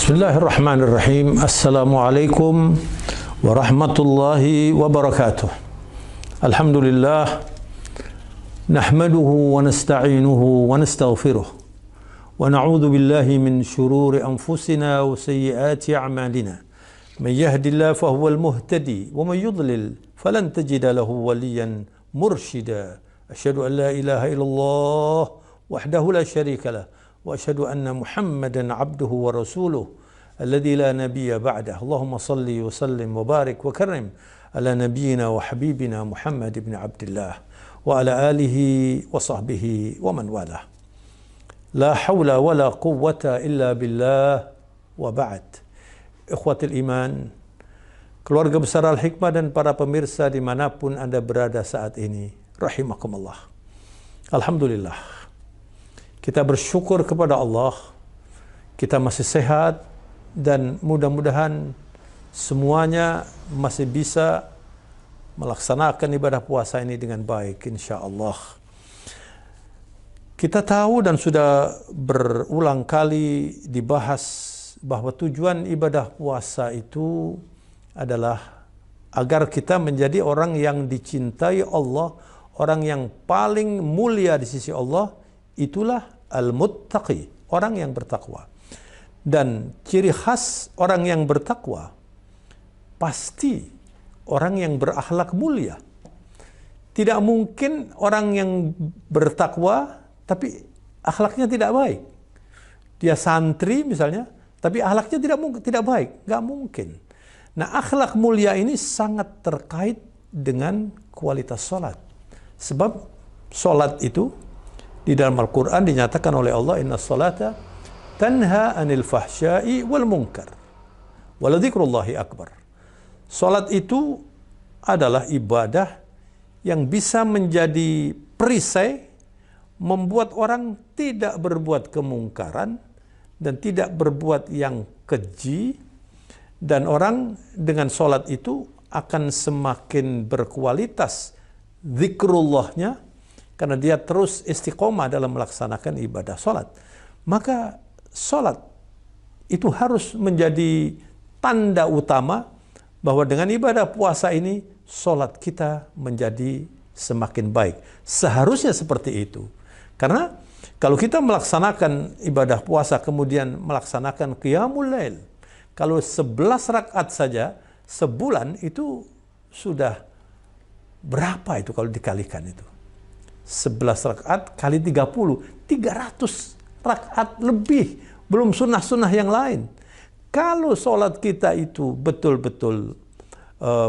Bismillahirrahmanirrahim. Assalamualaikum warahmatullahi wabarakatuh. Alhamdulillah, nahmaduhu wa nasta'inuhu wa nastaghfiruh wa na'udzu billahi min shururi anfusina wa sayyiati a'malina. Man yahdihillahu fahuwal muhtadi wa man yudlil falan tajida lahu waliyan mursyida. Asyhadu an la ilaha illallah wahdahu la syarika lah wa asyhadu anna Muhammadan abduhu wa rasuluh alladzi la nabiyya ba'dah. Allahumma salli wa sallim wa barik wa karim ala nabiyyina wa habibina Muhammad ibn Abdullah wa ala alihi wa sahbihi wa man walah. La hawla wa la quwwata illa billah wa ba'd. Ikhwatul iman, keluarga besar Al-Hikmah dan para pemirsa dimanapun Anda berada saat ini, rahimakumullah. Alhamdulillah, kita bersyukur kepada Allah, kita masih sehat dan mudah-mudahan semuanya masih bisa melaksanakan ibadah puasa ini dengan baik, insya Allah. Kita tahu dan sudah berulang kali dibahas bahwa tujuan ibadah puasa itu adalah agar kita menjadi orang yang dicintai Allah, orang yang paling mulia di sisi Allah. Itulah al-muttaqi, orang yang bertakwa. Dan ciri khas orang yang bertakwa pasti orang yang berakhlak mulia. Tidak mungkin orang yang bertakwa tapi akhlaknya tidak baik. Dia santri misalnya, tapi akhlaknya tidak baik, nggak mungkin. Nah, akhlak mulia ini sangat terkait dengan kualitas sholat. Sebab sholat itu di dalam Al-Quran dinyatakan oleh Allah, inna salata tanha anil fahsyai wal munkar wa ladzikrullahi akbar. Salat itu adalah ibadah yang bisa menjadi perisai, membuat orang tidak berbuat kemungkaran dan tidak berbuat yang keji, dan orang dengan salat itu akan semakin berkualitas zikrullahnya karena dia terus istiqomah dalam melaksanakan ibadah salat. Maka salat itu harus menjadi tanda utama bahwa dengan ibadah puasa ini salat kita menjadi semakin baik. Seharusnya seperti itu. Karena kalau kita melaksanakan ibadah puasa kemudian melaksanakan qiyamul lail, kalau 11 rakaat saja sebulan itu sudah berapa itu kalau dikalikan itu? 11 rakaat kali 30, 300 rakaat lebih, belum sunnah-sunnah yang lain. Kalau sholat kita itu betul-betul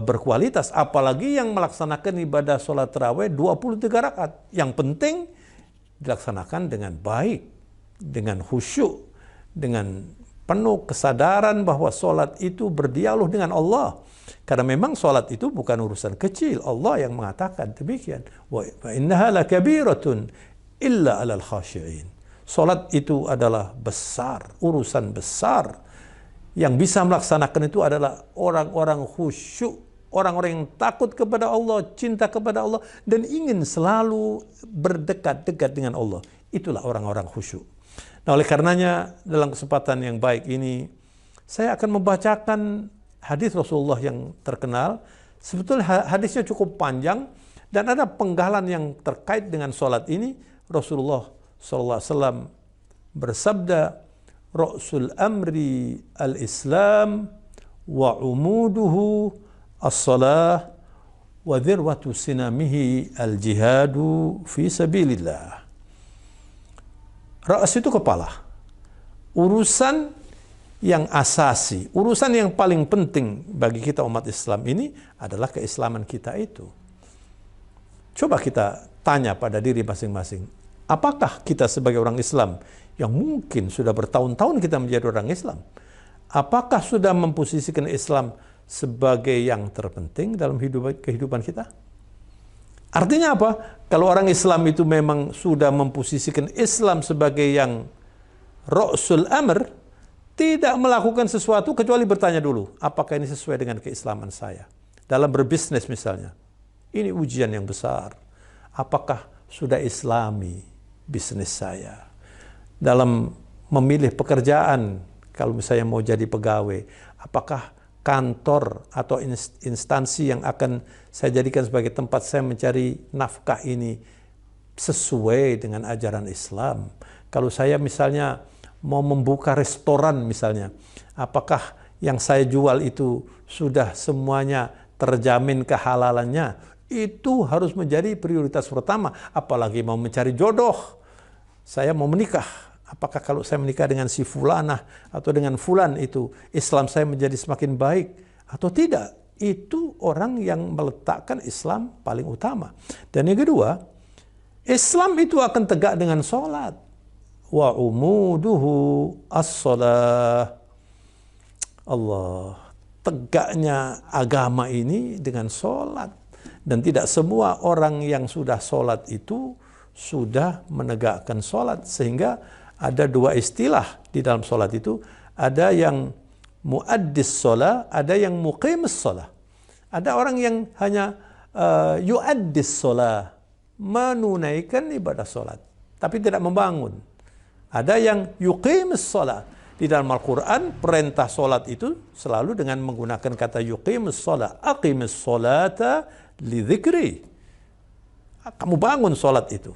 berkualitas, apalagi yang melaksanakan ibadah sholat tarawih 23 rakaat, yang penting dilaksanakan dengan baik, dengan khusyuk, dengan penuh kesadaran bahwa sholat itu berdialog dengan Allah. Karena memang sholat itu bukan urusan kecil. Allah yang mengatakan demikian. Wa innaha lakabiratun illa alal khashi'in. Sholat itu adalah besar, urusan besar. Yang bisa melaksanakan itu adalah orang-orang khusyuk, orang-orang yang takut kepada Allah, cinta kepada Allah, dan ingin selalu berdekat-dekat dengan Allah. Itulah orang-orang khusyuk. Nah, oleh karenanya dalam kesempatan yang baik ini saya akan membacakan hadis Rasulullah yang terkenal. Sebetulnya hadisnya cukup panjang dan ada penggalan yang terkait dengan sholat ini. Rasulullah SAW bersabda, Ra'sul amri al-Islam wa umuduhu as-salah wa dhirwatu sinamihi al-jihadu fi sabilillah. Ra's itu kepala. Urusan yang asasi, urusan yang paling penting bagi kita umat Islam ini adalah keislaman kita itu. Coba kita tanya pada diri masing-masing, apakah kita sebagai orang Islam yang mungkin sudah bertahun-tahun kita menjadi orang Islam, apakah sudah memposisikan Islam sebagai yang terpenting dalam kehidupan kita? Artinya apa? Kalau orang Islam itu memang sudah memposisikan Islam sebagai yang Ra'sul Amr, tidak melakukan sesuatu kecuali bertanya dulu, apakah ini sesuai dengan keislaman saya? Dalam berbisnis misalnya, ini ujian yang besar. Apakah sudah Islami bisnis saya? Dalam memilih pekerjaan, kalau misalnya mau jadi pegawai, apakah kantor atau instansi yang akan saya jadikan sebagai tempat saya mencari nafkah ini sesuai dengan ajaran Islam? Kalau saya misalnya mau membuka restoran misalnya, apakah yang saya jual itu sudah semuanya terjamin kehalalannya? Itu harus menjadi prioritas pertama. Apalagi mau mencari jodoh, saya mau menikah, apakah kalau saya menikah dengan si fulanah atau dengan fulan itu Islam saya menjadi semakin baik atau tidak? Itu orang yang meletakkan Islam paling utama. Dan yang kedua, Islam itu akan tegak dengan sholat. Wa umuduhu as-salah. Allah, tegaknya agama ini dengan sholat. Dan tidak semua orang yang sudah sholat itu sudah menegakkan sholat. Sehingga ada dua istilah di dalam sholat itu. Ada yang muaddis sholat, ada yang muqimis sholat. Ada orang yang hanya yuaddis sholat, menunaikan ibadah sholat, tapi tidak membangun. Ada yang yuqimis sholat. Di dalam Al-Quran, perintah sholat itu selalu dengan menggunakan kata yuqimis sholat. Aqimis sholata li dzikri. Kamu bangun sholat itu.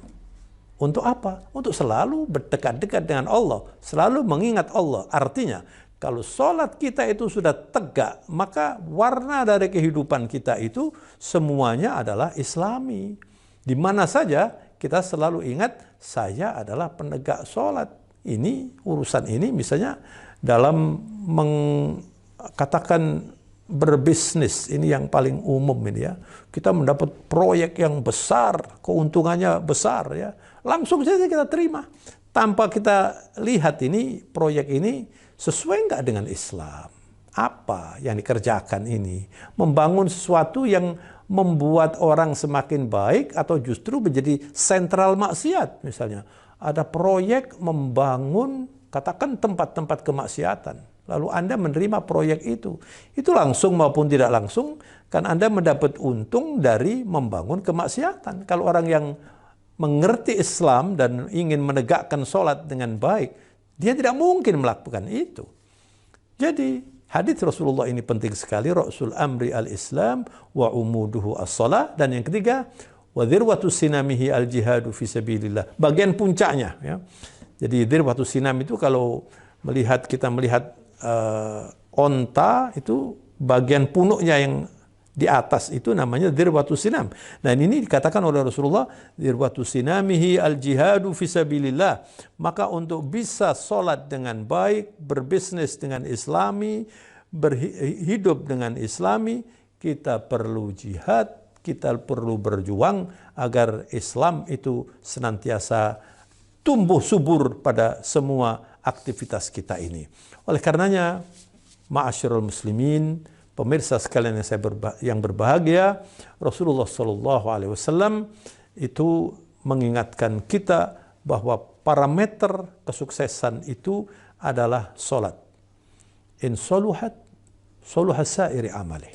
Untuk apa? Untuk selalu berdekat-dekat dengan Allah. Selalu mengingat Allah. Artinya, kalau sholat kita itu sudah tegak, maka warna dari kehidupan kita itu semuanya adalah Islami. Di mana saja kita selalu ingat, saya adalah penegak sholat. Ini, urusan ini misalnya dalam katakan berbisnis, ini yang paling umum ini ya. Kita mendapat proyek yang besar, keuntungannya besar ya. Langsung saja kita terima. Tanpa kita lihat ini, proyek ini sesuai nggak dengan Islam. Apa yang dikerjakan ini? Membangun sesuatu yang membuat orang semakin baik atau justru menjadi sentral maksiat misalnya. Ada proyek membangun katakan tempat-tempat kemaksiatan. Lalu Anda menerima proyek itu. Itu langsung maupun tidak langsung kan Anda mendapat untung dari membangun kemaksiatan. Kalau orang yang mengerti Islam dan ingin menegakkan sholat dengan baik, dia tidak mungkin melakukan itu. Jadi hadits Rasulullah ini penting sekali. Rasul amri al-Islam wa umuduhu as-salah. Dan yang ketiga, wa dzirwatu sinamihi al-jihadu fi sabilillah. Bagian puncaknya ya. Jadi dzirwatu sinam itu kalau kita melihat onta itu bagian punuknya yang di atas itu namanya dzirwatu sinam. Nah ini dikatakan oleh Rasulullah, dzirwatu sinamihi al-jihadu fi sabilillah. Maka untuk bisa sholat dengan baik, berbisnis dengan Islami, berhidup dengan Islami, kita perlu jihad, kita perlu berjuang agar Islam itu senantiasa tumbuh subur pada semua aktivitas kita ini. Oleh karenanya, ma'asyiral muslimin, pemirsa sekalian yang berbahagia, Rasulullah SAW itu mengingatkan kita bahwa parameter kesuksesan itu adalah solat. In soluhat, soluhat sa'iri amalih.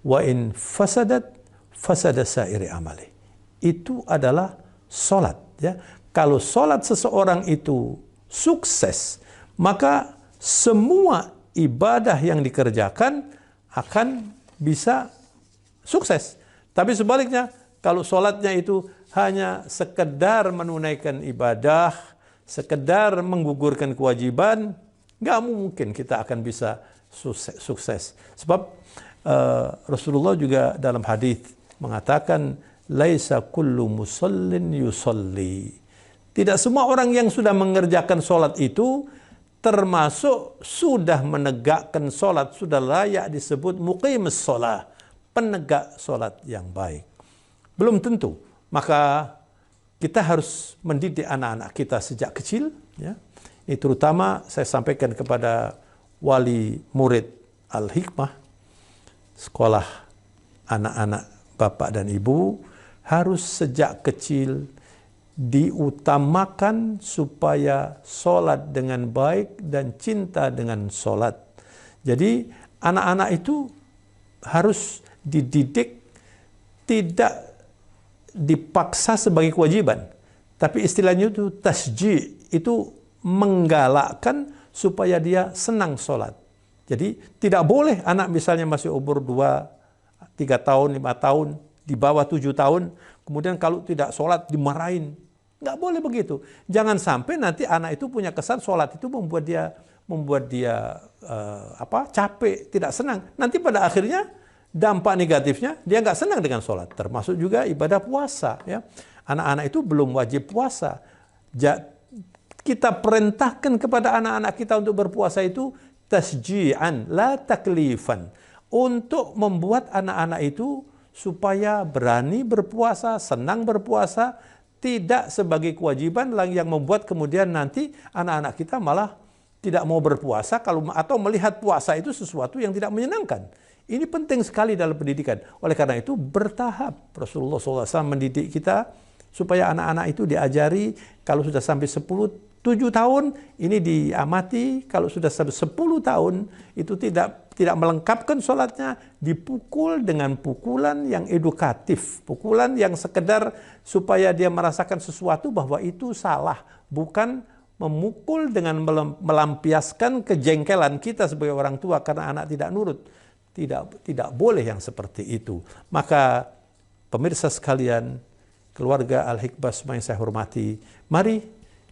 Wa in fasadat, fasada sa'iri amalih. Itu adalah solat. Ya. Kalau solat seseorang itu sukses, maka semua ibadah yang dikerjakan akan bisa sukses. Tapi sebaliknya, kalau sholatnya itu hanya sekedar menunaikan ibadah, sekedar menggugurkan kewajiban, nggak mungkin kita akan bisa sukses. Sebab Rasulullah juga dalam hadis mengatakan, laisa kullu musallin yusalli. Tidak semua orang yang sudah mengerjakan sholat itu termasuk sudah menegakkan sholat, sudah layak disebut muqimus sholat, penegak sholat yang baik. Belum tentu. Maka kita harus mendidik anak-anak kita sejak kecil. Ya. Ini terutama saya sampaikan kepada wali murid Al-Hikmah, sekolah anak-anak bapak dan ibu, harus sejak kecil diutamakan supaya sholat dengan baik dan cinta dengan sholat. Jadi anak-anak itu harus dididik tidak dipaksa sebagai kewajiban. Tapi istilahnya itu tasji', itu menggalakkan supaya dia senang sholat. Jadi tidak boleh anak misalnya masih umur 2, 3 tahun, 5 tahun, di bawah 7 tahun, kemudian kalau tidak sholat dimarahin. Nggak boleh begitu. Jangan sampai nanti anak itu punya kesan sholat itu membuat dia capek, tidak senang. Nanti pada akhirnya dampak negatifnya dia nggak senang dengan sholat. Termasuk juga ibadah puasa. Ya. Anak-anak itu belum wajib puasa. Kita perintahkan kepada anak-anak kita untuk berpuasa itu tasji'an, la taklifan. Untuk membuat anak-anak itu supaya berani berpuasa, senang berpuasa, tidak sebagai kewajiban yang membuat kemudian nanti anak-anak kita malah tidak mau berpuasa atau melihat puasa itu sesuatu yang tidak menyenangkan. Ini penting sekali dalam pendidikan. Oleh karena itu bertahap Rasulullah SAW mendidik kita supaya anak-anak itu diajari kalau sudah sampai 7 tahun ini diamati, kalau sudah sampai 10 tahun itu tidak melengkapkan sholatnya, dipukul dengan pukulan yang edukatif, pukulan yang sekedar supaya dia merasakan sesuatu bahwa itu salah, bukan memukul dengan melampiaskan kejengkelan kita sebagai orang tua karena anak tidak nurut. Tidak boleh yang seperti itu. Maka pemirsa sekalian, keluarga Al-Hikbah yang saya hormati, mari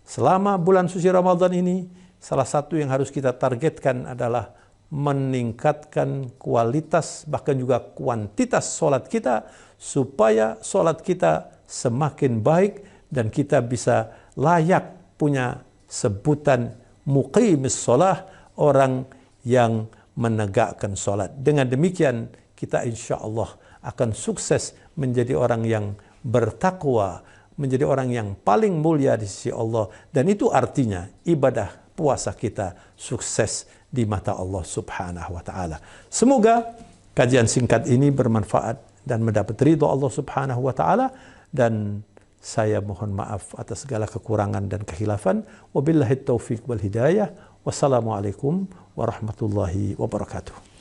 selama bulan suci Ramadan ini, salah satu yang harus kita targetkan adalah meningkatkan kualitas bahkan juga kuantitas sholat kita supaya sholat kita semakin baik dan kita bisa layak punya sebutan muqimis sholah, orang yang menegakkan sholat. Dengan demikian kita insya Allah akan sukses menjadi orang yang bertakwa, menjadi orang yang paling mulia di sisi Allah, dan itu artinya ibadah puasa kita sukses di mata Allah Subhanahu wa taala. Semoga kajian singkat ini bermanfaat dan mendapat ridho Allah Subhanahu wa taala, dan saya mohon maaf atas segala kekurangan dan kekhilafan. Wabillahi taufiq wal hidayah. Wassalamualaikum warahmatullahi wabarakatuh.